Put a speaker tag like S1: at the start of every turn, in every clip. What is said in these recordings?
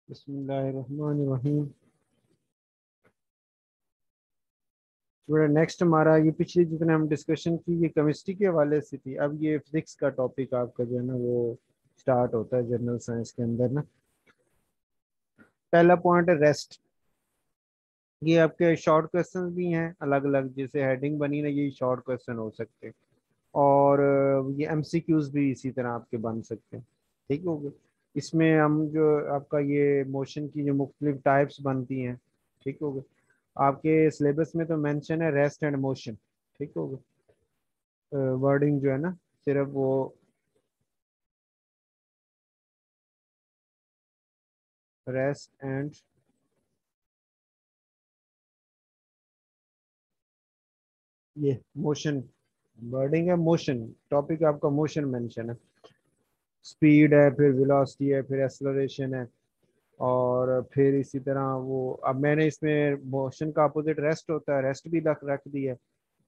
S1: बिस्मिल्लाहिर्रहमानिर्रहीम। नेक्स्ट हमारा ये पिछली जितने हम डिस्कशन की ये केमिस्ट्री के हवाले से थी। अब ये फिजिक्स का टॉपिक आपका जो है ना वो स्टार्ट होता है जनरल साइंस के अंदर ना। पहला पॉइंट है रेस्ट। ये आपके शॉर्ट क्वेश्चंस भी हैं अलग अलग, जैसे हेडिंग बनी ना, ये शॉर्ट क्वेश्चन हो सकते हैं। और ये एमसीक्यूज भी इसी तरह आपके बन सकते हैं। ठीक हो गया। इसमें हम जो आपका ये मोशन की जो मुख्तलिफ टाइप्स बनती हैं, ठीक हो गया। आपके सिलेबस में तो मेंशन है रेस्ट एंड मोशन। ठीक हो गया। वर्डिंग जो है ना सिर्फ वो रेस्ट एंड ये मोशन। वर्डिंग है मोशन, टॉपिक आपका मोशन मेंशन है। स्पीड है, फिर वेलोसिटी है, फिर एक्सेलरेशन है। और फिर इसी तरह वो अब मैंने इसमें मोशन का अपोजिट रेस्ट होता है, रेस्ट भी रख रख दी है,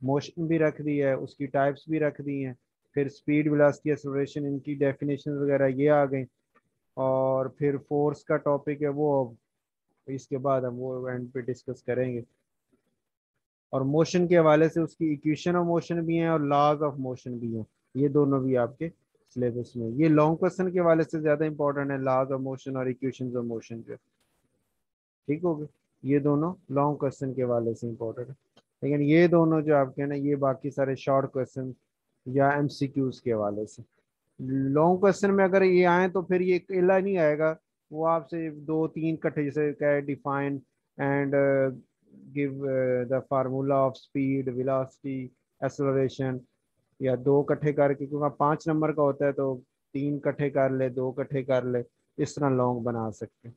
S1: मोशन भी रख दी है, उसकी टाइप्स भी रख दी हैं। फिर स्पीड वेलोसिटी एक्सेलरेशन इनकी डेफिनेशन वगैरह ये आ गई। और फिर फोर्स का टॉपिक है वो इसके बाद हम वो एंड पे डिस्कस करेंगे। और मोशन के हवाले से उसकी इक्वेशन ऑफ मोशन भी है और लॉज ऑफ मोशन भी है। ये दोनों भी आपके सिलेबस में, ये लॉन्ग क्वेश्चन के हवाले से ज्यादा इंपॉर्टेंट है, लॉज ऑफ मोशन और इक्वेशन ऑफ मोशन जो है। ठीक हो गया। ये दोनों लॉन्ग क्वेश्चन के हवाले से इंपॉर्टेंट है। लेकिन ये दोनों जो आपके हैं ना ये बाकी सारे शॉर्ट क्वेश्चन या एमसीक्यूज के हवाले से। लॉन्ग क्वेश्चन में अगर ये आए तो फिर ये अकेला नहीं आएगा। वो आपसे दो तीन इकट्ठे, जैसे क्या है, define and give the formula of speed velocity acceleration, या दो इकट्ठे करके, क्योंकि 5 नंबर का होता है तो 3 इकट्ठे कर ले, 2 इकट्ठे कर ले, इस तरह लॉन्ग बना सकते हैं।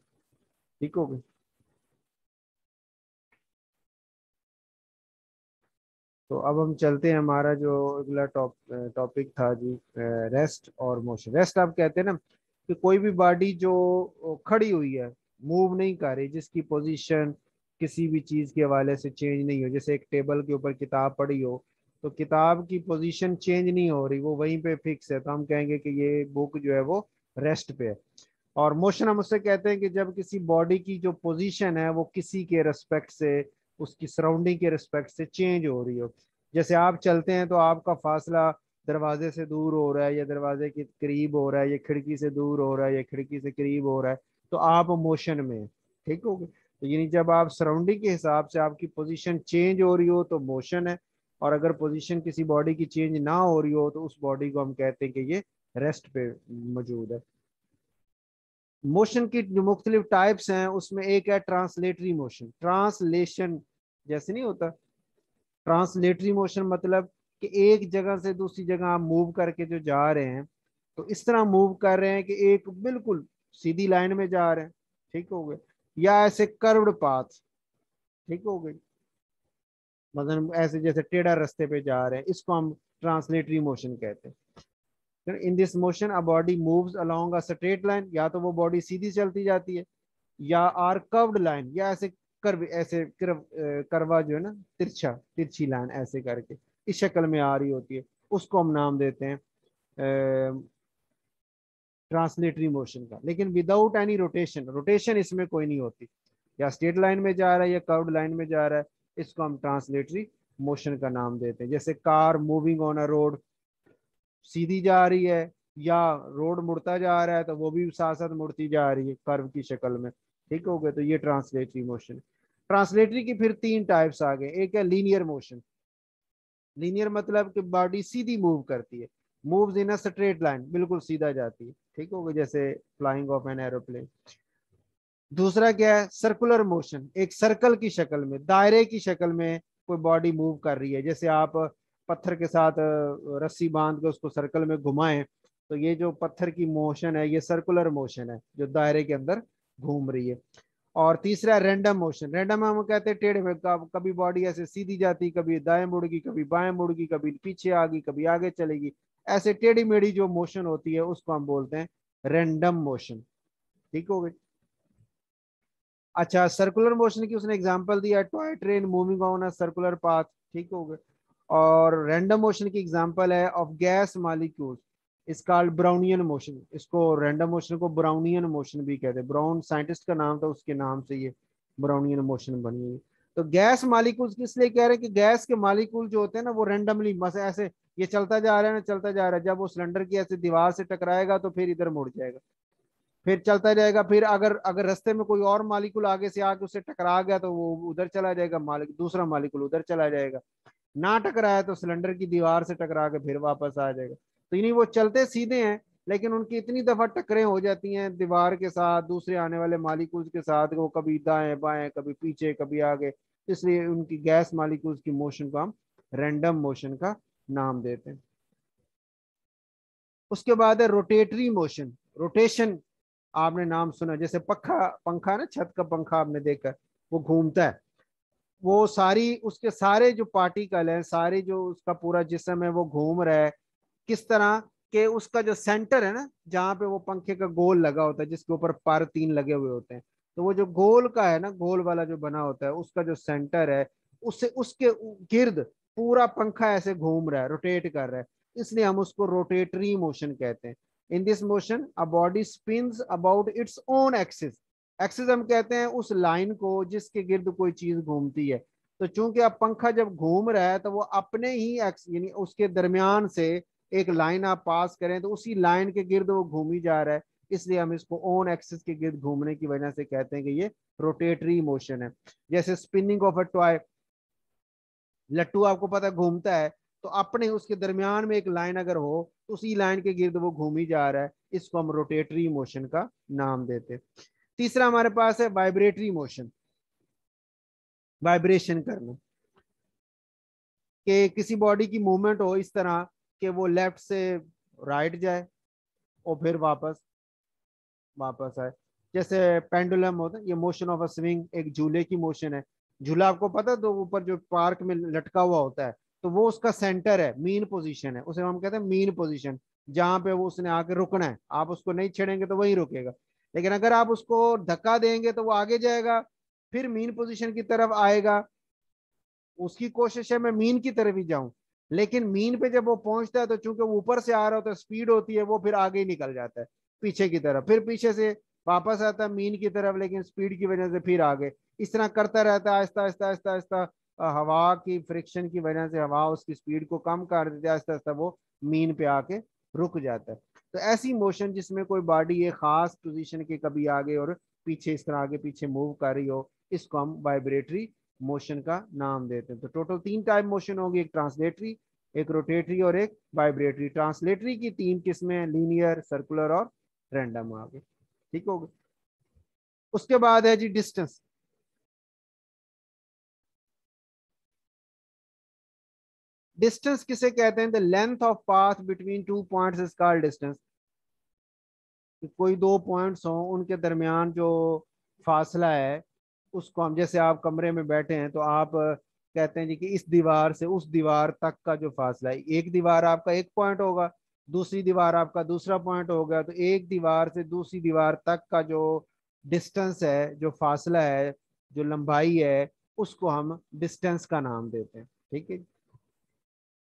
S1: ठीक हो गया। तो अब हम चलते हैं, हमारा जो अगला टॉपिक था जी रेस्ट और मोशन। रेस्ट आप कहते हैं ना कि कोई भी बॉडी जो खड़ी हुई है, मूव नहीं कर रही, जिसकी पोजीशन किसी भी चीज के हवाले से चेंज नहीं हो, जैसे एक टेबल के ऊपर किताब पड़ी हो तो किताब की पोजीशन चेंज नहीं हो रही, वो वहीं पे फिक्स है, तो हम कहेंगे कि ये बुक जो है वो रेस्ट पे है। और मोशन हम उससे कहते हैं कि जब किसी बॉडी की जो पोजीशन है वो किसी के रिस्पेक्ट से, उसकी सराउंडिंग के रिस्पेक्ट से चेंज हो रही हो। जैसे आप चलते हैं तो आपका फासला दरवाजे से दूर हो रहा है या दरवाजे के करीब हो रहा है, या खिड़की से दूर हो रहा है या खिड़की से करीब हो रहा है, तो आप मोशन में हैं। ठीक हो गया। तो यानी जब आप सराउंडिंग के हिसाब से आपकी पोजीशन चेंज हो रही हो तो मोशन है। और अगर पोजीशन किसी बॉडी की चेंज ना हो रही हो तो उस बॉडी को हम कहते हैं कि ये रेस्ट पे मौजूद है। मोशन की जो मुख्तलिफ टाइप्स हैं उसमें एक है ट्रांसलेटरी मोशन। ट्रांसलेशन जैसे नहीं होता, ट्रांसलेटरी मोशन मतलब कि एक जगह से दूसरी जगह आप मूव करके जो जा रहे हैं, तो इस तरह मूव कर रहे हैं कि एक बिल्कुल सीधी लाइन में जा रहे हैं। ठीक हो गए। या ऐसे कर्व्ड पाथ। ठीक हो गई। मतलब ऐसे जैसे टेढ़ा रास्ते पे जा रहे हैं, इसको हम ट्रांसलेटरी मोशन कहते हैं। In this motion a body moves along a straight line, या तो वो बॉडी सीधी चलती जाती है, या आर कर्व्ड लाइन, या ऐसे कर्व, ऐसे करवा जो है ना, तिरछा तिरछी लाइन ऐसे करके इस शक्ल में आ रही होती है, उसको हम नाम देते हैं ट्रांसलेटरी मोशन का। लेकिन विदाउट एनी रोटेशन, रोटेशन इसमें कोई नहीं होती, या स्ट्रेट लाइन में जा रहा है या कर्व्ड लाइन में जा रहा है, इसको हम ट्रांसलेटरी मोशन का नाम देते हैं। जैसे car moving on a road, सीधी जा रही है, या रोड मुड़ता जा रहा है तो वो भी साथ साथ मुड़ती जा रही है कर्व की शक्ल में। ठीक हो गया। तो ये ट्रांसलेटरी मोशन। ट्रांसलेटरी की फिर 3 टाइप्स आ गए। एक है लीनियर मोशन। लीनियर मतलब कि बॉडी सीधी मूव करती है, moves in a straight line, बिल्कुल सीधा जाती है। ठीक हो गया, जैसे फ्लाइंग ऑफ एन एरोप्लेन। दूसरा क्या है, सर्कुलर मोशन। एक सर्कल की शक्ल में, दायरे की शक्ल में कोई बॉडी मूव कर रही है, जैसे आप पत्थर के साथ रस्सी बांध के उसको सर्कल में घुमाएं, तो ये जो पत्थर की मोशन है ये सर्कुलर मोशन है जो दायरे के अंदर घूम रही है। और तीसरा रैंडम मोशन। रैंडम हम कहते हैं टेढ़े में, कभी बॉडी ऐसे सीधी जाती, कभी दाएं मुड़गी, कभी बाएं मुड़गी, कभी पीछे आ गई, कभी आगे चलेगी, ऐसे टेढ़ी मेढ़ी जो मोशन होती है उसको हम बोलते हैं रैंडम मोशन। ठीक हो गई। अच्छा, सर्कुलर मोशन की उसने एग्जांपल दिया, toy train moving on a circular path. ठीक हो गया। और रैंडम मोशन की एग्जांपल है ऑफ गैस मॉलिक्यूल्स, इस कॉल्ड ब्राउनियन मोशन, इसको रैंडम मोशन को ब्राउनियन मोशन भी कहते हैं। ब्राउन साइंटिस्ट का नाम था, उसके नाम से ये ब्राउनियन मोशन बनी हुई। तो गैस मालिक्यूल्स किस लिए कह रहे हैं कि गैस के मालिक्यूल जो होते हैं ना वो रैंडमली बस ऐसे ये चलता जा रहा है ना, चलता जा रहा है, जब वो सिलेंडर की ऐसे दीवार से टकराएगा तो फिर इधर मुड़ जाएगा, फिर चलता जाएगा, फिर अगर अगर रास्ते में कोई और मालिक्यूल आगे से आके उससे टकरा गया तो वो उधर चला जाएगा, मालिक दूसरा मालिक्यूल उधर चला जाएगा। ना टकराया तो सिलेंडर की दीवार से टकरा के फिर वापस आ जाएगा। तो यानी वो चलते सीधे हैं, लेकिन उनकी इतनी दफा टकरें हो जाती हैं दीवार के साथ, दूसरे आने वाले मालिक्यूल्स के साथ, वो कभी दाएं बाएं, कभी पीछे, कभी आगे, इसलिए उनकी गैस मालिक्यूल्स की मोशन को हम रैंडम मोशन का नाम देते हैं। उसके बाद है रोटेटरी मोशन। रोटेशन आपने नाम सुना, जैसे पंखा, पंखा ना, छत का पंखा आपने देखा, वो घूमता है, वो सारी उसके सारे जो पार्टिकल है, सारे जो उसका पूरा जिस्म है वो घूम रहा है। किस तरह के उसका जो सेंटर है ना, जहाँ पे वो पंखे का गोल लगा होता है, जिसके ऊपर पर तीन लगे हुए होते हैं, तो वो जो गोल का है ना, गोल वाला जो बना होता है, उसका जो सेंटर है, उससे उसके गिर्द पूरा पंखा ऐसे घूम रहा है, रोटेट कर रहा है, इसलिए हम उसको रोटेटरी मोशन कहते हैं। In this motion a body spins about its own axis. Axis हम कहते हैं उस लाइन को जिसके गिर्द कोई चीज घूमती है। तो चूंकि अब पंखा जब घूम रहा है तो वो अपने ही एक्स यानी उसके दरमियान से एक लाइन आप पास करें तो उसी लाइन के गिर्द वो घूम ही जा रहा है, इसलिए हम इसको ओन एक्सिस के गिर्द घूमने की वजह से कहते हैं कि ये रोटेटरी मोशन है। जैसे स्पिनिंग ऑफ अ टॉय, लट्टू आपको पता है घूमता है, तो अपने उसके दरमियान में एक लाइन अगर हो तो उसी लाइन के गिर्द वो घूम ही जा रहा है, इसको हम रोटेटरी मोशन का नाम देते हैं। तीसरा हमारे पास है वाइब्रेटरी मोशन, वाइब्रेशन करना, कि किसी बॉडी की मूवमेंट हो इस तरह कि वो लेफ्ट से राइट जाए और फिर वापस वापस आए। जैसे पेंडुलम होता है, ये मोशन ऑफ अ स्विंग, एक झूले की मोशन है। झूला आपको पता है, तो ऊपर जो पार्क में लटका हुआ होता है, तो वो उसका सेंटर है, मीन पोजीशन है, उसे हम कहते हैं मीन पोजीशन, जहां पे वो उसने आके रुकना है, आप उसको नहीं छेड़ेंगे तो वही रुकेगा। लेकिन अगर आप उसको धक्का देंगे तो वो आगे जाएगा, फिर मीन पोजीशन की तरफ आएगा, उसकी कोशिश है मैं मीन की तरफ ही जाऊं, लेकिन मीन पे जब वो पहुंचता है तो चूंकि वो ऊपर से आ रहा होता है, स्पीड होती है, वो फिर आगे ही निकल जाता है पीछे की तरफ, फिर पीछे से वापस आता है मीन की तरफ, लेकिन स्पीड की वजह से फिर आगे, इस तरह करता रहता है, आहिस्ता आहिस्ता आहिस्ता आहिस्ता। हवा की फ्रिक्शन की वजह से हवा उसकी स्पीड को कम कर देती है, आहिस्ता आहिस्ता वो मीन पे आके रुक जाता है। तो ऐसी मोशन जिसमें कोई बॉडी एक खास पोजीशन के कभी आगे और पीछे इस तरह आगे पीछे मूव कर रही हो, इसको हम वाइब्रेटरी मोशन का नाम देते हैं। तो टोटल तीन टाइप मोशन होगी, एक ट्रांसलेटरी, एक रोटेटरी और एक वाइब्रेटरी। ट्रांसलेटरी की तीन किस्में, लीनियर, सर्कुलर और रैंडम आ गए। ठीक हो गया। उसके बाद है जी डिस्टेंस। डिस्टेंस किसे कहते हैं? The length of path between two points is called distance. कोई दो पॉइंट्स हो, उनके दरमियान जो फासला है, उसको हम, जैसे आप कमरे में बैठे हैं तो आप कहते हैं जी कि इस दीवार से उस दीवार तक का जो फासला है, एक दीवार आपका एक पॉइंट होगा, दूसरी दीवार आपका दूसरा पॉइंट होगा, तो एक दीवार से दूसरी दीवार तक का जो डिस्टेंस है, जो फासला है, जो लंबाई है, उसको हम डिस्टेंस का नाम देते हैं। ठीक है।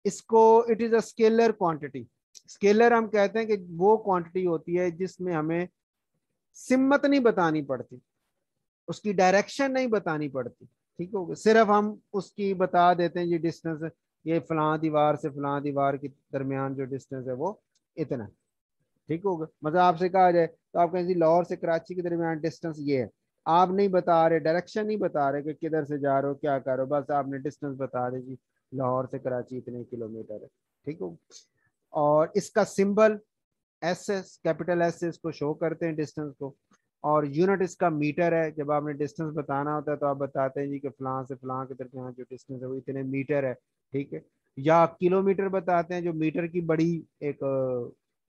S1: इसको it is a scalar quantity. Scalar हम कहते हैं कि वो क्वांटिटी होती है जिसमें हमें सिमत नहीं बतानी पड़ती, उसकी डायरेक्शन नहीं बतानी पड़ती। ठीक हो, सिर्फ हम उसकी बता देते हैं ये डिस्टेंस, ये फलां दीवार से फलां दीवार के दरमियान जो डिस्टेंस है वो इतना। ठीक होगा। मतलब आपसे कहा जाए तो आप कहें जी लाहौर से कराची के दरमियान डिस्टेंस ये है, आप नहीं बता रहे, डायरेक्शन नहीं बता रहे कि किधर से जा रहे हो, क्या कर रहे हो, बस आपने डिस्टेंस बता दे जी लाहौर से कराची इतने किलोमीटर है। ठीक हो। और इसका symbol S S, capital S से इसको शो करते हैं डिस्टेंस को। और यूनिट इसका मीटर है, जब आपने डिस्टेंस बताना होता है तो आप बताते हैं जी कि फलां से फलां के दरमियान जो डिस्टेंस है वो इतने मीटर है। ठीक है। या किलोमीटर बताते हैं, जो मीटर की बड़ी एक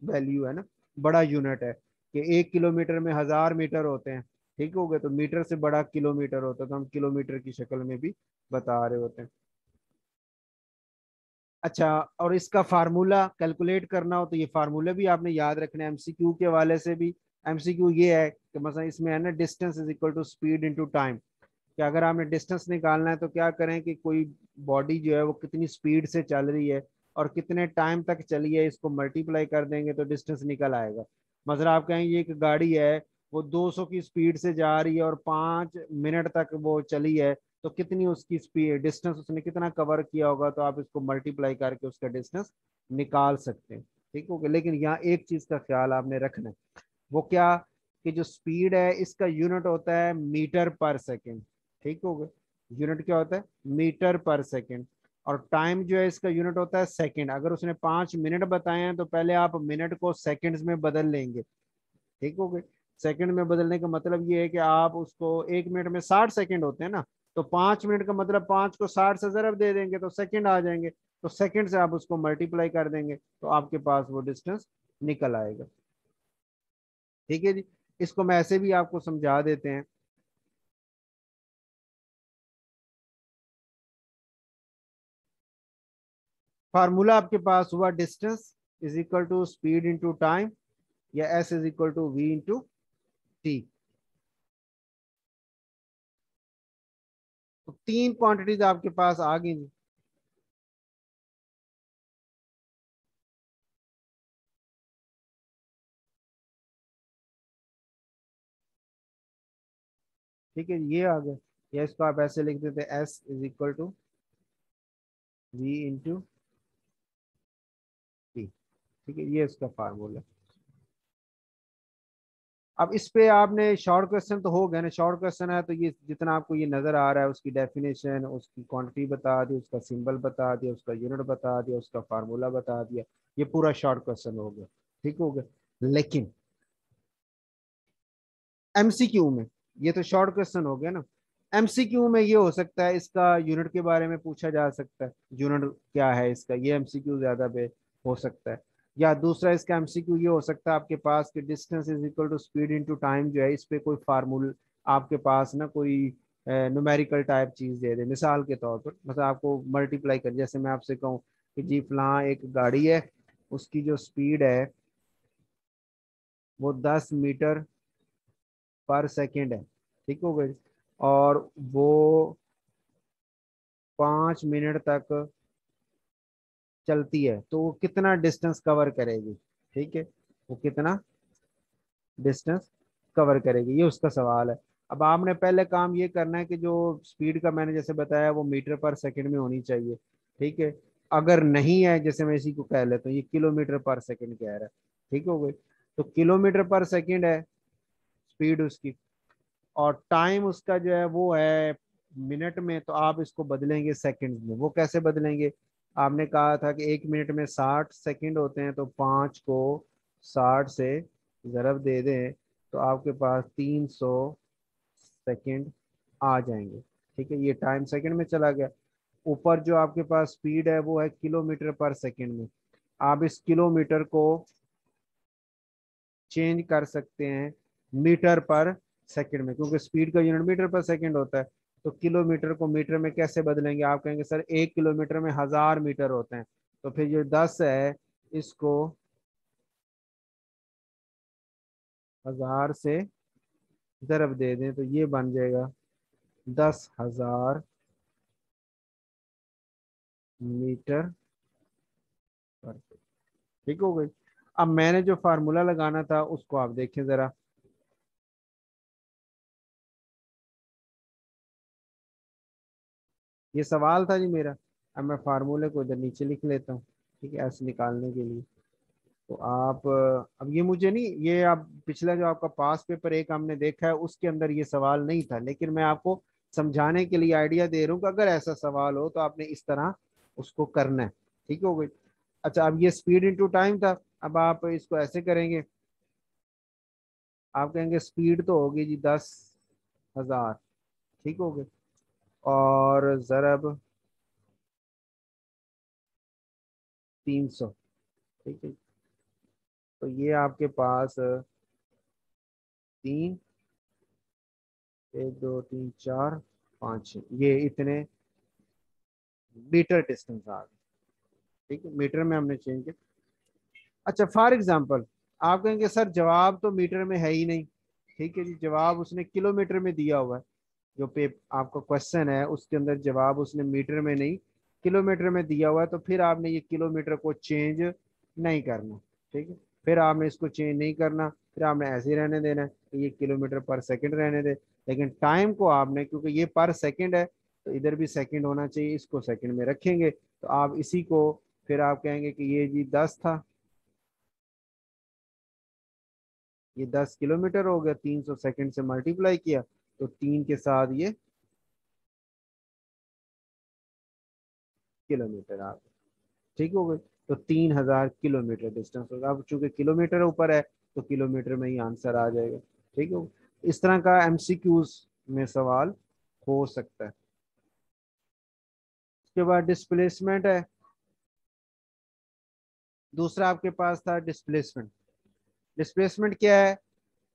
S1: वैल्यू है ना, बड़ा यूनिट है, कि 1 किलोमीटर में 1000 मीटर होते हैं। ठीक हो गया। तो मीटर से बड़ा किलोमीटर होता है, तो हम किलोमीटर की शक्ल में भी बता रहे होते हैं। अच्छा, और इसका फार्मूला कैलकुलेट करना हो तो ये फार्मूला भी आपने याद रखना है, एमसीक्यू के वाले से भी। एमसीक्यू ये है कि मतलब इसमें है ना, distance is equal to speed into time, कि अगर आपने डिस्टेंस निकालना है तो क्या करें कि कोई बॉडी जो है वो कितनी स्पीड से चल रही है, और कितने टाइम तक चली है, इसको मल्टीप्लाई कर देंगे तो डिस्टेंस निकल आएगा। मतलब आप कहेंगे एक गाड़ी है, वो 200 की स्पीड से जा रही है और 5 मिनट तक वो चली है, तो कितनी उसकी स्पीड डिस्टेंस उसने कितना कवर किया होगा, तो आप इसको मल्टीप्लाई करके उसका डिस्टेंस निकाल सकते हैं। ठीक हो गया। लेकिन यहाँ एक चीज का ख्याल आपने रखना है, वो क्या, कि जो स्पीड है इसका यूनिट होता है मीटर पर सेकेंड। ठीक हो गया। यूनिट क्या होता है, मीटर पर सेकेंड। और टाइम जो है इसका यूनिट होता है सेकंड। अगर उसने 5 मिनट बताए हैं तो पहले आप मिनट को सेकंड्स में बदल लेंगे। ठीक हो गए। सेकंड में बदलने का मतलब ये है कि आप उसको, 1 मिनट में 60 सेकंड होते हैं ना, तो 5 मिनट का मतलब 5 को 60 से जरब दे देंगे तो सेकंड आ जाएंगे, तो सेकंड से आप उसको मल्टीप्लाई कर देंगे तो आपके पास वो डिस्टेंस निकल आएगा। ठीक है जी। इसको मैं ऐसे भी आपको समझा देते हैं। फार्मूला आपके पास हुआ distance is equal to speed into time, या s is equal to we into t. तो तीन क्वांटिटीज आपके पास आ गई जी। ठीक है, ये आ गए। या इसको आप ऐसे लिख देते, S is equal to we into T. ठीक है, ये इसका फार्मूला। अब इस पे आपने शॉर्ट क्वेश्चन तो हो गया ना, शॉर्ट क्वेश्चन है तो ये जितना आपको ये नजर आ रहा है, उसकी डेफिनेशन, उसकी क्वांटिटी बता दी, उसका सिंबल बता दिया, उसका यूनिट बता दिया, उसका फार्मूला बता दिया, ये पूरा शॉर्ट क्वेश्चन हो गया। ठीक हो गया। लेकिन एमसीक्यू में, ये तो शॉर्ट क्वेश्चन हो गया ना, एमसीक्यू में ये हो सकता है इसका यूनिट के बारे में पूछा जा सकता है, यूनिट क्या है इसका, ये एमसीक्यू ज्यादा पे हो सकता है। या दूसरा इसका एमसीक्यू ये हो सकता है आपके पास कि distance is equal to speed into time, जो है इस पे कोई फार्मूल आपके पास ना कोई न्यूमेरिकल टाइप चीज दे दे, मिसाल के तौर पर मतलब आपको मल्टीप्लाई कर, जैसे मैं आपसे कहूँ कि जी फलां एक गाड़ी है, उसकी जो स्पीड है वो 10 मीटर पर सेकेंड है। ठीक हो गई। और वो 5 मिनट तक चलती है, तो वो कितना डिस्टेंस कवर करेगी। ठीक है, वो कितना डिस्टेंस कवर करेगी, ये उसका सवाल है। अब आपने पहले काम ये करना है कि जो स्पीड का मैंने जैसे बताया वो मीटर पर सेकंड में होनी चाहिए। ठीक है। अगर नहीं है, जैसे मैं इसी को कह लेता हूँ, ये किलोमीटर पर सेकंड कह रहा है। ठीक हो गई। तो किलोमीटर पर सेकंड है स्पीड उसकी, और टाइम उसका जो है वो है मिनट में, तो आप इसको बदलेंगे सेकंड में। वो कैसे बदलेंगे, आपने कहा था कि 1 मिनट में 60 सेकंड होते हैं, तो 5 को 60 से जरब दे दें तो आपके पास 300 सेकंड आ जाएंगे। ठीक है, ये टाइम सेकंड में चला गया। ऊपर जो आपके पास स्पीड है वो है किलोमीटर पर सेकंड में। आप इस किलोमीटर को चेंज कर सकते हैं मीटर पर सेकंड में, क्योंकि स्पीड का यूनिट मीटर पर सेकंड होता है। तो किलोमीटर को मीटर में कैसे बदलेंगे, आप कहेंगे सर 1 किलोमीटर में 1000 मीटर होते हैं, तो फिर जो 10 है इसको 1000 से जरब दे दें तो ये बन जाएगा 10,000 मीटर पर सेकंड। ठीक हो गई। अब मैंने जो फार्मूला लगाना था उसको आप देखें जरा। ये सवाल था जी मेरा। अब मैं फार्मूले को इधर नीचे लिख लेता हूँ। ठीक है, ऐसे निकालने के लिए। तो आप अब ये मुझे नहीं, ये आप पिछला जो आपका पास पेपर एक हमने देखा है उसके अंदर ये सवाल नहीं था, लेकिन मैं आपको समझाने के लिए आइडिया दे रहा हूँ कि अगर ऐसा सवाल हो तो आपने इस तरह उसको करना है। ठीक हो गई। अच्छा, अब ये स्पीड इनटू टाइम था। अब आप इसको ऐसे करेंगे, आप कहेंगे स्पीड तो होगी जी 10,000। ठीक हो गए। और जरब 300। ठीक है। तो ये आपके पास तीन, 1 2 3 4 5 6, ये इतने मीटर डिस्टेंस आ गए। ठीक है, मीटर में हमने चेंज किया। अच्छा, फॉर एग्जांपल आप कहेंगे सर जवाब तो मीटर में है ही नहीं। ठीक है जी, जवाब उसने किलोमीटर में दिया हुआ है। जो पे आपका क्वेश्चन है उसके अंदर जवाब उसने मीटर में नहीं किलोमीटर में दिया हुआ है, तो फिर आपने ये किलोमीटर को चेंज नहीं करना। ठीक है, फिर आपने इसको चेंज नहीं करना, फिर आपने ऐसे ही रहने देना है कि ये किलोमीटर पर सेकंड रहने दे। लेकिन टाइम को आपने, क्योंकि ये पर सेकंड है तो इधर भी सेकंड होना चाहिए, इसको सेकंड में रखेंगे। तो आप इसी को फिर आप कहेंगे कि ये जी 10 था, ये 10 किलोमीटर हो गया, 300 सेकंड से मल्टीप्लाई किया तो 3 के साथ ये किलोमीटर आ गया। ठीक हो गई। तो 3000 किलोमीटर डिस्टेंस होगा। अब चूंकि किलोमीटर ऊपर है तो किलोमीटर में ही आंसर आ जाएगा। ठीक है, इस तरह का एमसीक्यूज में सवाल हो सकता है। उसके बाद डिस्प्लेसमेंट है। दूसरा आपके पास था डिस्प्लेसमेंट। डिस्प्लेसमेंट क्या है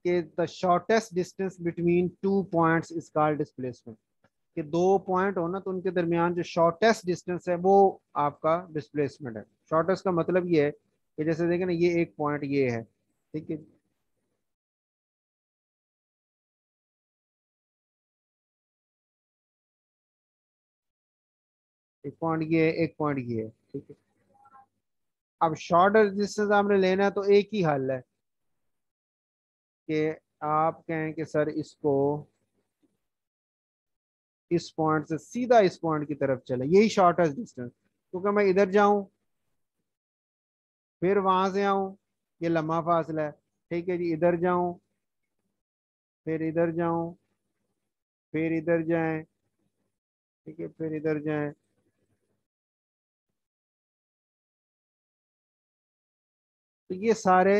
S1: कि the shortest distance between two points is called displacement. कि दो पॉइंट हो ना तो उनके दरमियान जो शॉर्टेस्ट डिस्टेंस है वो आपका डिस्प्लेसमेंट है। शॉर्टेस्ट का मतलब ये है कि जैसे देखें ना, ये एक पॉइंट ये है, ठीक है, एक पॉइंट ये है, एक पॉइंट ये है, ठीक है। अब शॉर्ट डिस्टेंस आपने लेना है तो एक ही हल है कि आप कहें कि सर इसको इस पॉइंट से सीधा इस पॉइंट की तरफ चले, यही शॉर्टेस्ट डिस्टेंस। क्योंकि मैं इधर जाऊं फिर वहां से आऊं, ये लम्बा फासला है। ठीक है जी, इधर जाऊं फिर इधर जाऊं फिर इधर जाएं, ठीक है, फिर इधर जाएं। तो ये सारे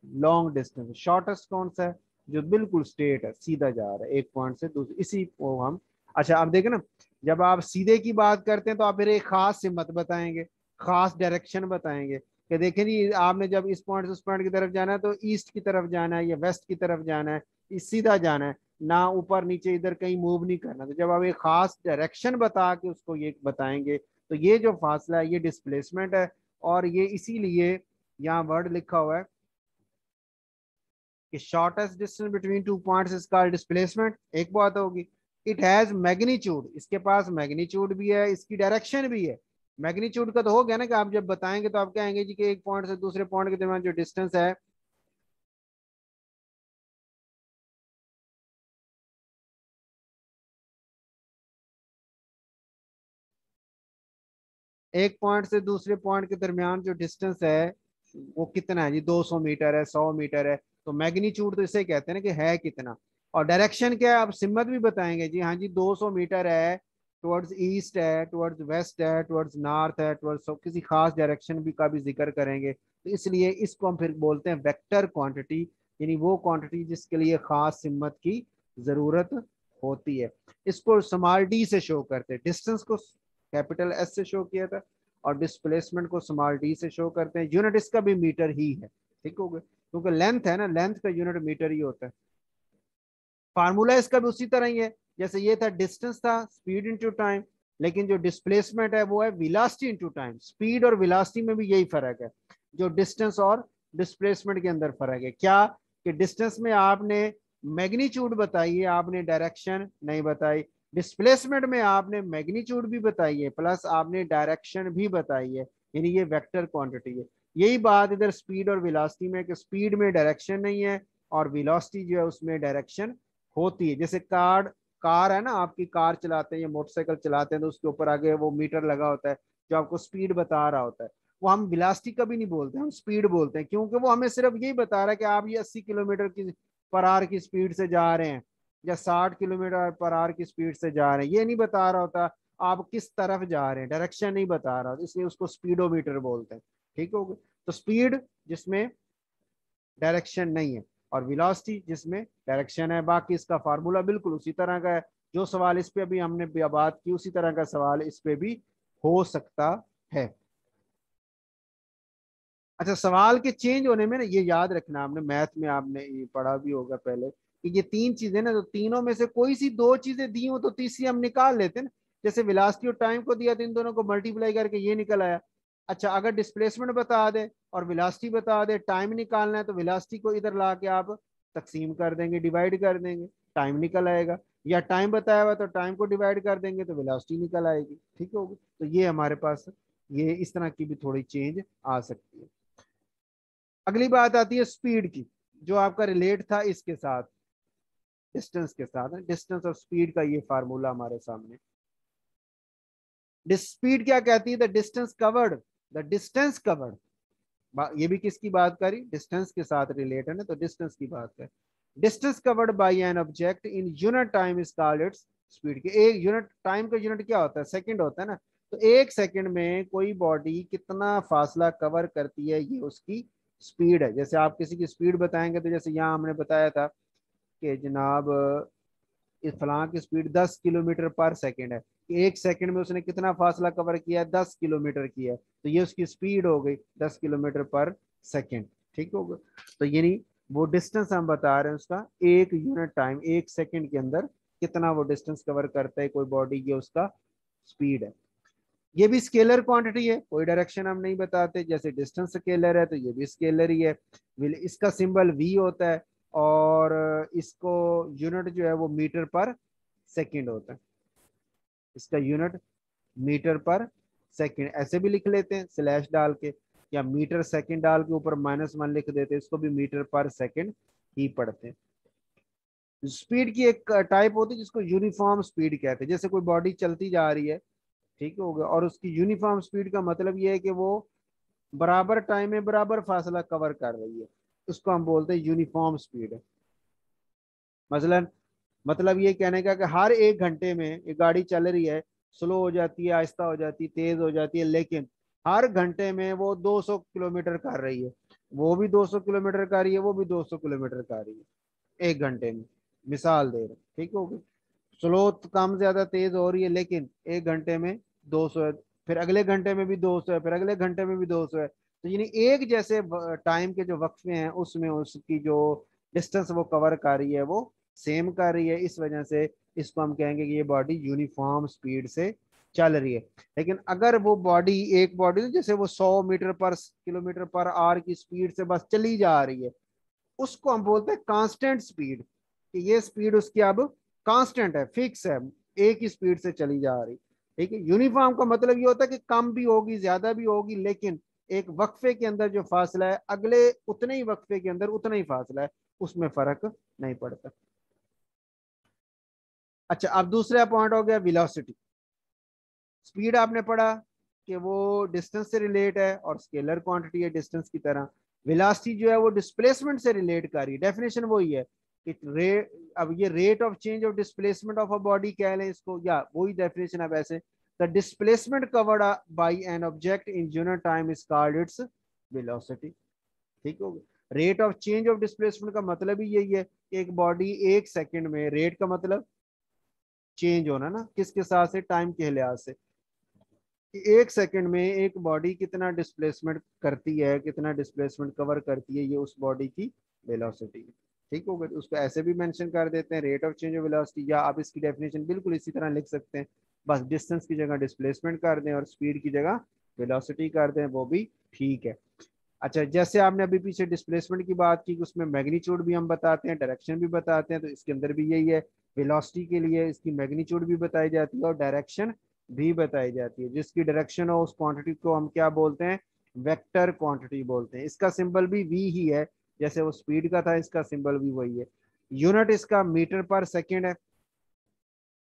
S1: लॉन्ग डिस्टेंस। शॉर्टेस्ट कौन सा है? जो बिल्कुल स्ट्रेट है, सीधा जा रहा है एक पॉइंट से दूसरे, इसी को हम। अच्छा आप देखें ना, जब आप सीधे की बात करते हैं तो आप फिर एक खास सिमत बताएंगे, खास डायरेक्शन बताएंगे कि देखें जी आपने जब इस पॉइंट से उस पॉइंट की तरफ जाना है तो ईस्ट की तरफ जाना है या वेस्ट की तरफ जाना है, सीधा जाना है, ना ऊपर नीचे इधर कहीं मूव नहीं करना। तो जब आप एक खास डायरेक्शन बता के उसको ये बताएंगे तो ये जो फासला है ये डिस्प्लेसमेंट है। और ये इसीलिए यहाँ वर्ड लिखा हुआ है कि shortest distance between two points is called displacement. एक बात होगी, इट हैज मैग्नीट्यूड, इसके पास मैग्नीट्यूड भी है, इसकी डायरेक्शन भी है। मैग्नीट्यूड का तो हो गया ना कि आप जब बताएंगे तो आप कहेंगे जी कि एक पॉइंट से दूसरे पॉइंट के दरमियान जो डिस्टेंस है, एक पॉइंट से दूसरे पॉइंट के दरमियान जो डिस्टेंस है वो कितना है जी, 200 मीटर है, 100 मीटर है। तो मैग्नीट्यूड तो इसे कहते हैं ना कि है कितना। और डायरेक्शन क्या है, आप सिमत भी बताएंगे जी, हाँ जी 200 मीटर है, टुवर्ड्स ईस्ट है, टुवर्ड्स वेस्ट है, टुवर्ड्स नॉर्थ है, टुवर्ड्स किसी खास डायरेक्शन भी का भी जिक्र करेंगे। तो इसलिए इसको हम फिर बोलते हैं वेक्टर क्वांटिटी, यानी वो क्वांटिटी जिसके लिए खास सिमत की जरूरत होती है। इसको स्मॉल डी से शो करते हैं, डिस्टेंस को कैपिटल एस से शो किया था और डिस्प्लेसमेंट को स्मॉल डी से शो करते हैं। यूनिट इसका भी मीटर ही है, ठीक हो गया, क्योंकि लेंथ है ना, लेंथ का यूनिट मीटर ही होता है। फार्मूला इसका भी उसी तरह ही है, जैसे ये था डिस्टेंस था स्पीड इनटू टाइम, लेकिन जो डिस्प्लेसमेंट है वो है वेलोसिटी इनटू टाइम। स्पीड और वेलोसिटी में भी यही फर्क है जो डिस्टेंस और डिस्प्लेसमेंट के अंदर फर्क है। क्या कि डिस्टेंस में आपने मैग्नीट्यूड बताई है, आपने डायरेक्शन नहीं बताई। डिस्प्लेसमेंट में आपने मैग्नीट्यूड भी बताई है प्लस आपने डायरेक्शन भी बताई है, यानी ये वेक्टर क्वांटिटी है। यही बात इधर स्पीड और वेलोसिटी में कि स्पीड में डायरेक्शन नहीं है और वेलोसिटी जो है उसमें डायरेक्शन होती है। जैसे कार, कार है ना, आपकी कार चलाते हैं या मोटरसाइकिल चलाते हैं तो उसके ऊपर आगे वो मीटर लगा होता है जो आपको स्पीड बता रहा होता है। वो हम वेलोसिटी कभी नहीं बोलते, हम स्पीड बोलते हैं, क्योंकि वो हमें सिर्फ यही बता रहा है कि आप ये 80 किलोमीटर की पर आवर की स्पीड से जा रहे हैं या 60 किलोमीटर पर आवर की स्पीड से जा रहे हैं, ये नहीं बता रहा होता आप किस तरफ जा रहे हैं, डायरेक्शन नहीं बता रहा, इसलिए उसको स्पीडोमीटर बोलते हैं। ठीक हो गया। तो स्पीड जिसमें डायरेक्शन नहीं है और वेलोसिटी जिसमें डायरेक्शन है। बाकी इसका फार्मूला बिल्कुल उसी तरह का है, जो सवाल इस पे अभी हमने बात की उसी तरह का सवाल इस पे भी हो सकता है। अच्छा, सवाल के चेंज होने में ना ये याद रखना, आपने मैथ में आपने ये पढ़ा भी होगा पहले कि ये तीन चीजें ना, तो तीनों में से कोई सी दो चीजें दी हो तो तीसरी हम निकाल लेते हैं ना। जैसे वेलोसिटी और टाइम को दिया तो इन दोनों को मल्टीप्लाई करके ये निकल आया। अच्छा, अगर डिस्प्लेसमेंट बता दे और वेलोसिटी बता दे, टाइम निकालना है तो वेलोसिटी को इधर ला के आप तकसीम कर देंगे, डिवाइड कर देंगे, टाइम निकल आएगा। या टाइम बताया हुआ तो टाइम को डिवाइड कर देंगे तो वेलोसिटी निकल आएगी। ठीक होगी। तो ये हमारे पास ये इस तरह की भी थोड़ी चेंज आ सकती है। अगली बात आती है स्पीड की, जो आपका रिलेट था इसके साथ, डिस्टेंस के साथ। डिस्टेंस और स्पीड का ये फार्मूला हमारे सामने। स्पीड क्या कहती है? The distance covered, the distance covered. ये भी किसकी बात करी? डिस्टेंस के साथ रिलेट है ना, तो डिस्टेंस की बात है। Distance covered by an object in unit time is called its speed. के एक यूनिट टाइम का यूनिट क्या होता है? सेकंड होता है ना। तो एक सेकंड में कोई बॉडी कितना फासला कवर करती है, ये उसकी स्पीड है। जैसे आप किसी की स्पीड बताएंगे तो जैसे यहाँ हमने बताया था कि जनाब इस फलां की स्पीड 10 किलोमीटर पर सेकंड है, एक सेकंड में उसने कितना फासला कवर किया है? 10 किलोमीटर किया है, तो ये उसकी स्पीड हो गई 10 किलोमीटर पर सेकंड। ठीक होगा। तो यानी वो डिस्टेंस हम बता रहे हैं उसका, एक यूनिट टाइम, एक सेकंड के अंदर कितना वो डिस्टेंस कवर करता है कोई बॉडी, ये उसका स्पीड है। ये भी स्केलर क्वांटिटी है, कोई डायरेक्शन हम नहीं बताते। जैसे डिस्टेंस स्केलर है तो ये भी स्केलर ही है। इसका सिंबल वी होता है और इसको यूनिट जो है वो मीटर पर सेकंड होता है। इसका यूनिट मीटर पर सेकंड ऐसे भी लिख लेते हैं स्लैश डाल के, या मीटर सेकंड डाल के ऊपर -1 लिख देते हैं, इसको भी मीटर पर सेकंड ही पढ़ते हैं। स्पीड की एक टाइप होती है जिसको यूनिफॉर्म स्पीड कहते हैं। जैसे कोई बॉडी चलती जा रही है, ठीक हो गया, और उसकी यूनिफॉर्म स्पीड का मतलब ये है कि वो बराबर टाइम में बराबर फासला कवर कर रही है, उसको हम बोलते हैं यूनिफॉर्म स्पीड। मसलन मतलब ये कहने का कि हर एक घंटे में एक गाड़ी चल रही है, स्लो हो जाती है, आहिस्ता हो जाती है, तेज हो जाती है, लेकिन हर घंटे में वो 200 किलोमीटर कर रही है, वो भी 200 किलोमीटर कर रही है, वो भी 200 किलोमीटर कर रही है एक घंटे में। मिसाल दे रहे, ठीक होगी। स्लो कम ज्यादा तेज हो रही है, लेकिन एक घंटे में 200 है, फिर अगले घंटे में भी 200 है, फिर अगले घंटे में भी 200 है। तो यानी एक जैसे टाइम के जो वक्फे हैं उसमें उसकी जो डिस्टेंस वो कवर कर रही है वो सेम कर रही है। इस वजह से इसको हम कहेंगे कि ये बॉडी यूनिफॉर्म स्पीड से चल रही है। लेकिन अगर वो बॉडी, एक बॉडी जैसे वो 100 मीटर पर किलोमीटर पर आवर की स्पीड से बस चली जा रही है, उसको हम बोलते हैं कांस्टेंट स्पीड, कि ये स्पीड उसकी अब कांस्टेंट है, फिक्स है, एक ही स्पीड से चली जा रही। ठीक है। यूनिफॉर्म का मतलब ये होता है कि कम भी होगी ज्यादा भी होगी, लेकिन एक वक्फे के अंदर जो फासला है अगले उतने ही वक्फे के अंदर उतना ही फासला है, उसमें फर्क नहीं पड़ता। अच्छा, अब दूसरा पॉइंट हो गया वेलोसिटी। स्पीड आपने पढ़ा कि वो डिस्टेंस से रिलेट है और स्केलर क्वांटिटी है डिस्टेंस की तरह। वेलोसिटी जो है वो डिस्प्लेसमेंट से रिलेट कर रही है, डेफिनेशन वही है कि रेट, अब ये rate of change of displacement of a body कह लें इसको, या वही डेफिनेशन अब ऐसे, the displacement covered by an object in unit time is called its velocity. ठीक हो गया। Rate of change of displacement का मतलब ही यही है कि एक बॉडी एक सेकंड में, रेट का मतलब चेंज होना ना, किसके साथ से? टाइम के लिहाज से, कि एक सेकंड में एक बॉडी कितना डिस्प्लेसमेंट करती है, कितना डिस्प्लेसमेंट कवर करती है, ये उस बॉडी की वेलोसिटी है। ठीक हो गया। तो उसको ऐसे भी मेंशन कर देते हैं, rate of change of velocity, या आप इसकी डेफिनेशन बिल्कुल इसी तरह लिख सकते हैं, बस डिस्टेंस की जगह डिस्प्लेसमेंट कर दें और स्पीड की जगह वेलोसिटी कर दें, वो भी ठीक है। अच्छा, जैसे आपने अभी पीछे डिस्प्लेसमेंट की बात की, उसमें मैग्नीट्यूड भी हम बताते हैं, डायरेक्शन भी बताते हैं, तो इसके अंदर भी यही है। वेलोसिटी के लिए इसकी मैग्नीट्यूड भी बताई जाती है और डायरेक्शन भी बताई जाती है। जिसकी डायरेक्शन हो उस क्वांटिटी को हम क्या बोलते हैं? वेक्टर क्वांटिटी बोलते हैं। इसका सिंबल भी वी ही है, जैसे वो स्पीड का था, इसका सिंबल भी वही है। यूनिट इसका मीटर पर सेकेंड है,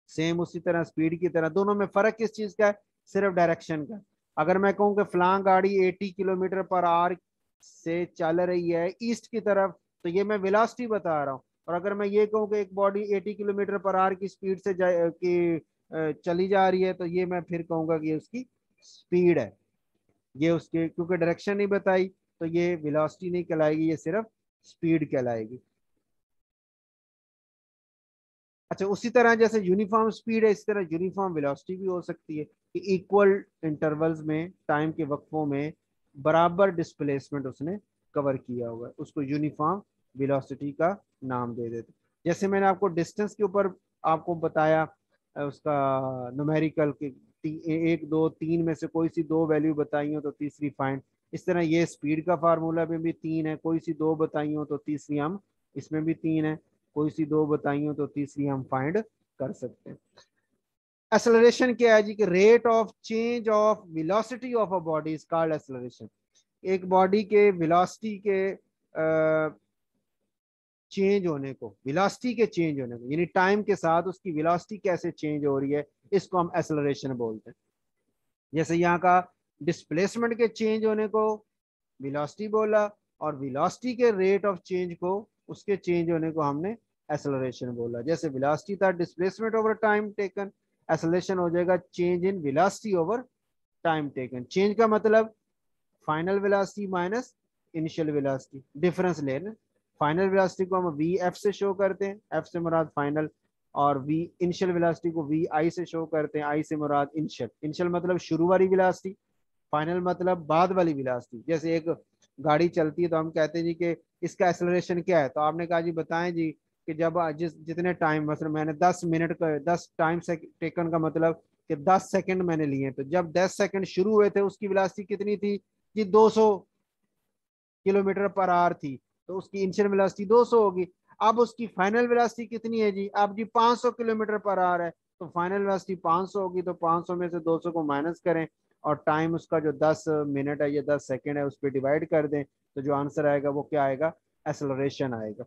S1: सेम उसी तरह स्पीड की तरह। दोनों में फर्क किस चीज का है? सिर्फ डायरेक्शन का। अगर मैं कहूँ कि फलां गाड़ी 80 किलोमीटर पर आवर से चल रही है ईस्ट की तरफ, तो ये मैं वेलोसिटी बता रहा हूँ। और अगर मैं ये कहूँ कि एक बॉडी 80 किलोमीटर पर आवर की स्पीड से चली जा रही है, तो ये मैं फिर कहूंगा कि ये उसकी स्पीड है। ये उसके, क्योंकि डायरेक्शन नहीं बताई, तो ये वेलोसिटी नहीं कहलाएगी, ये सिर्फ स्पीड कहलाएगी। अच्छा, उसी तरह जैसे यूनिफॉर्म स्पीड है, इस तरह यूनिफॉर्म वेलोसिटी भी हो सकती है, कि इक्वल इंटरवल्स में, टाइम के वक्फों में बराबर डिस्प्लेसमेंट उसने कवर किया हुआ है, उसको यूनिफॉर्म वेलोसिटी का नाम दे देते। जैसे मैंने आपको डिस्टेंस के ऊपर आपको बताया, उसका न्यूमेरिकल के एक दो तीन में से कोई सी दो वैल्यू बताई हो तो तीसरी फाइंड। इस तरह ये स्पीड का फार्मूला में भी तीन है, कोई सी दो बताई हो तो तीसरी हम, इसमें भी तीन है, कोई सी दो बताई हो तो तीसरी हम फाइंड कर सकते हैं। एक्सेलरेशन क्या है जी? कि rate of change of velocity of a body is called acceleration. एक बॉडी के वेलोसिटी के चेंज होने को, वेलोसिटी के चेंज होने को, यानी टाइम के साथ उसकी वेलोसिटी कैसे चेंज हो रही है, इसको हम एक्सेलरेशन बोलते हैं। जैसे यहाँ का डिस्प्लेसमेंट के चेंज होने को वेलोसिटी बोला, और वेलोसिटी के रेट ऑफ चेंज को, उसके चेंज होने को हमने एक्सेलरेशन बोला। जैसे वेलोसिटी था displacement over time taken, acceleration हो जाएगा change in velocity over time taken. Change का मतलब final velocity minus initial velocity, difference लेना। फाइनल वेलोसिटी को हम वी एफ से शो करते हैं, एफ से मुराद फाइनल, और वी इनिशियल वेलोसिटी को वी आई से शो करते हैं, आई से मुराद इनिशियल। इनिशियल मतलब शुरू वाली वेलोसिटी, फाइनल मतलब बाद वाली वेलोसिटी। जैसे एक गाड़ी चलती है तो हम कहते हैं जी कि इसका एक्सेलरेशन क्या है, तो आपने कहा जी बताएं जी कि जब जितने टाइम, मतलब मैंने 10 मिनट का, 10 टाइम से टेकन का मतलब कि 10 सेकंड मैंने लिए, तो जब 10 सेकंड शुरू हुए थे उसकी वेलोसिटी कितनी थी जी? 200 किलोमीटर पर आवर थी, तो उसकी इनिशियल वेलोसिटी 200 होगी। अब उसकी फाइनल वेलोसिटी कितनी है जी? अब जी 500 किलोमीटर पर आवर है, तो फाइनल वेलोसिटी 500 होगी, तो 500 में से 200 को माइनस करें, और टाइम उसका जो 10 मिनट है या 10 सेकंड है उस पर डिवाइड कर दें, तो जो आंसर आएगा वो क्या आएगा? एक्सेलरेशन आएगा।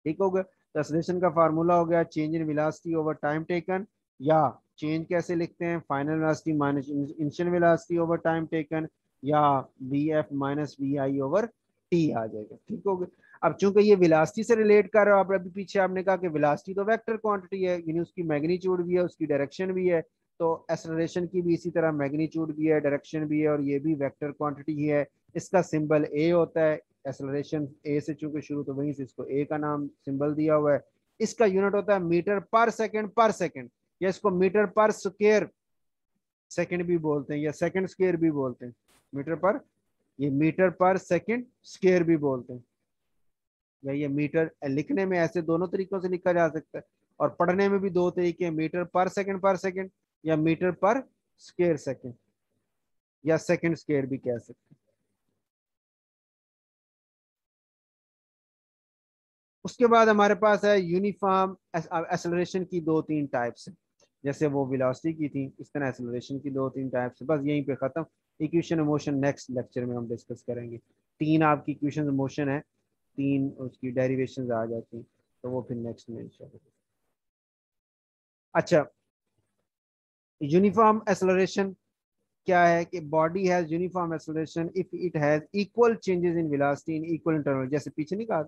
S1: ठीक हो गया? तो एक्सेलरेशन का फार्मूला हो गया change in velocity over time taken, या चेंज कैसे लिखते हैं? Final velocity minus initial velocity over time taken, या v f minus v i over t आ जाएगा। ठीक हो गया? अब चूंकि ये वेलोसिटी से रिलेट कर रहे हो आप, अभी पीछे आपने कहा कि वेलोसिटी तो वेक्टर क्वांटिटी है, यानी उसकी मैग्नीट्यूड भी है, उसकी डायरेक्शन भी है, तो एक्सेलरेशन की भी इसी तरह मैग्नीट्यूड भी है, डायरेक्शन भी है, और ये भी वेक्टर क्वांटिटी ही है। इसका सिंबल ए होता है, एक्सेलरेशन ए से चूंकि शुरू, तो वहीं से इसको ए का नाम सिंबल दिया हुआ है। इसका यूनिट होता है मीटर पर सेकंड, या इसको मीटर पर स्क्वायर सेकंड भी बोलते हैं, या सेकंड स्क्वायर भी बोलते हैं। मीटर पर, ये मीटर पर सेकंड स्क्वायर भी बोलते हैं, या ये मीटर लिखने में ऐसे दोनों तरीकों से लिखा जा सकता है, और पढ़ने में भी दो तरीके हैं, मीटर पर सेकंड, या मीटर पर स्क्वायर सेकंड, या सेकंड स्क्वायर भी कह सकते हैं। उसके बाद हमारे पास है यूनिफॉर्म एक्सेलरेशन की दो तीन टाइप्स हैं। जैसे वो वेलोसिटी की थी, इस तरह एक्सेलरेशन की दो तीन टाइप्स। बस यहीं पे खत्म। Equation of motion next lecture में हम डिस्कस करेंगे। तीन आपकी इक्वेशन ऑफ मोशन है, तीन उसकी डेरिवेशंस आ जाती हैं, तो वो फिर नेक्स्ट में इंशाल्लाह। अच्छा, यूनिफॉर्म एक्सेलरेशन क्या है? कि body has uniform acceleration if it has equal changes in velocity in equal interval. जैसे पीछे नहीं कहा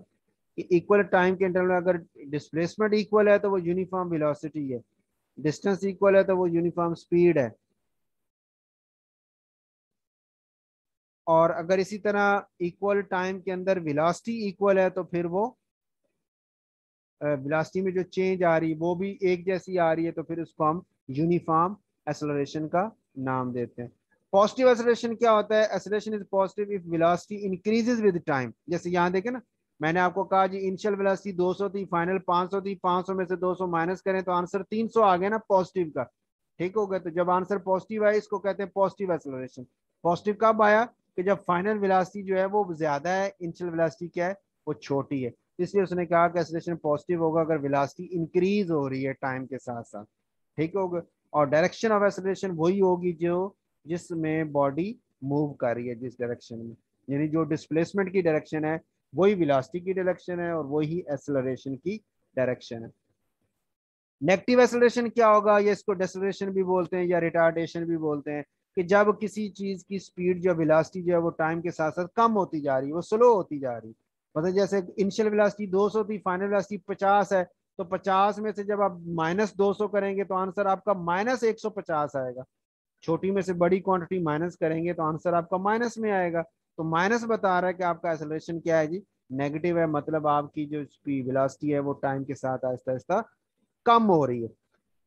S1: कि इक्वल टाइम के इंटरवल में अगर डिस्प्लेसमेंट इक्वल है तो वो यूनिफॉर्म वेलोसिटी है, डिस्टेंस इक्वल है तो वो यूनिफॉर्म स्पीड है, और अगर इसी तरह इक्वल टाइम के अंदर वेलोसिटी इक्वल है तो फिर वो वेलोसिटी में जो चेंज आ रही है वो भी एक जैसी आ रही है, तो फिर उसको हम यूनिफॉर्म एक्सेलरेशन का नाम देते हैं। पॉजिटिव एक्सेलरेशन क्या होता है? Acceleration is positive if velocity increases with time. जैसे यहाँ देखें ना, मैंने आपको कहा जी इनिशियल वेलोसिटी 200 थी, फाइनल 500 थी, 500 में से 200 माइनस करें तो आंसर 300 आ गया ना पॉजिटिव का। ठीक हो गया? तो जब आंसर पॉजिटिव आया इसको कहते हैं पॉजिटिव एक्सेलरेशन। पॉजिटिव कब आया? कि जब फाइनल वेलोसिटी जो है वो ज्यादा है, इनिशियल वेलोसिटी क्या है? वो छोटी है। इसलिए उसने कहा कि एक्सेलरेशन पॉजिटिव होगा अगर वेलोसिटी इंक्रीज हो रही है टाइम के साथ साथ। ठीक होगा? और डायरेक्शन ऑफ एक्सेलरेशन वही होगी जो जिसमें बॉडी मूव कर रही है, जिस डायरेक्शन में, यानी जो डिस्प्लेसमेंट की डायरेक्शन है वही वेलोसिटी की डायरेक्शन है, और वही एक्सेलरेशन की डायरेक्शन है। नेगेटिव एक्सेलरेशन क्या होगा? ये इसको डेसेलरेशन भी बोलते हैं या रिटार्डेशन भी बोलते हैं, कि जब किसी चीज की स्पीड जो वेलोसिटी जो है वो टाइम के साथ साथ कम होती जा रही है, वो स्लो होती जा रही है। मतलब जैसे इनिशियल वेलोसिटी 200 थी, फाइनल वेलोसिटी 50 है, तो 50 में से जब आप माइनस 200 करेंगे तो आंसर आपका माइनस 150 आएगा। छोटी में से बड़ी क्वांटिटी माइनस करेंगे तो आंसर आपका माइनस में आएगा। तो माइनस बता रहा है कि आपका एक्सेलरेशन क्या है जी? नेगेटिव है, मतलब आपकी जो स्पीड वेलोसिटी है वो टाइम के साथ आहिस्ता आहिस्ता कम हो रही है।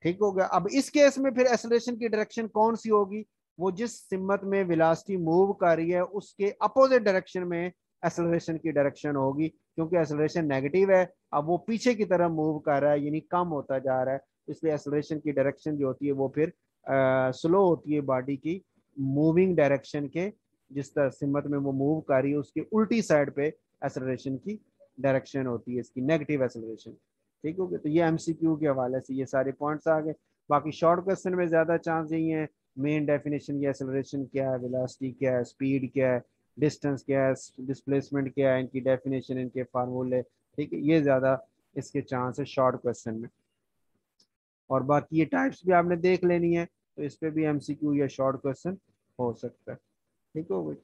S1: ठीक हो गया? अब इस केस में फिर एक्सेलरेशन की डायरेक्शन कौन सी होगी? वो जिस सिमत में वेलोसिटी मूव कर रही है उसके अपोजिट डायरेक्शन में एक्सेलरेशन की डायरेक्शन होगी, क्योंकि एक्सेलरेशन नेगेटिव है, अब वो पीछे की तरफ मूव कर रहा है, यानी कम होता जा रहा है। इसलिए एक्सेलरेशन की डायरेक्शन जो होती है वो फिर स्लो होती है बॉडी की मूविंग डायरेक्शन के, जिस तरह सिमत में वो मूव कर रही है उसके उल्टी साइड पे एक्सेलरेशन की डायरेक्शन होती है, इसकी नेगेटिव एक्सेलरेशन। ठीक हो गया। तो ये एमसीक्यू के हवाले से ये सारे पॉइंट्स आ गए। बाकी शॉर्ट क्वेश्चन में ज्यादा चांस यही है, मेन डेफिनेशन की एक्सेलरेशन क्या है, वेलोसिटी क्या है, स्पीड क्या है, डिस्टेंस क्या है, डिस्प्लेसमेंट क्या है, इनकी डेफिनेशन, इनके फार्मूले, ठीक है, ये ज्यादा इसके चांस है शॉर्ट क्वेश्चन में। और बाकी ये टाइप्स भी आपने देख लेनी है, तो इस पे भी एमसीक्यू या शॉर्ट क्वेश्चन हो सकता है। ठीक हो गई।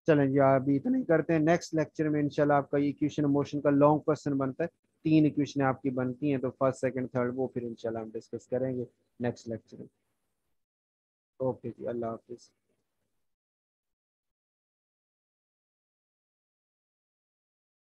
S1: चलें जी, अभी इतना ही करते हैं। नेक्स्ट लेक्चर में इंशाल्लाह आपका ये इक्वेशन ऑफ मोशन का लॉन्ग क्वेश्चन बनता है, 3 इक्वेशन आपकी बनती हैं, तो फर्स्ट सेकंड थर्ड वो फिर इंशाल्लाह हम डिस्कस करेंगे नेक्स्ट लेक्चर में। ओके जी, अल्लाह हाफिज।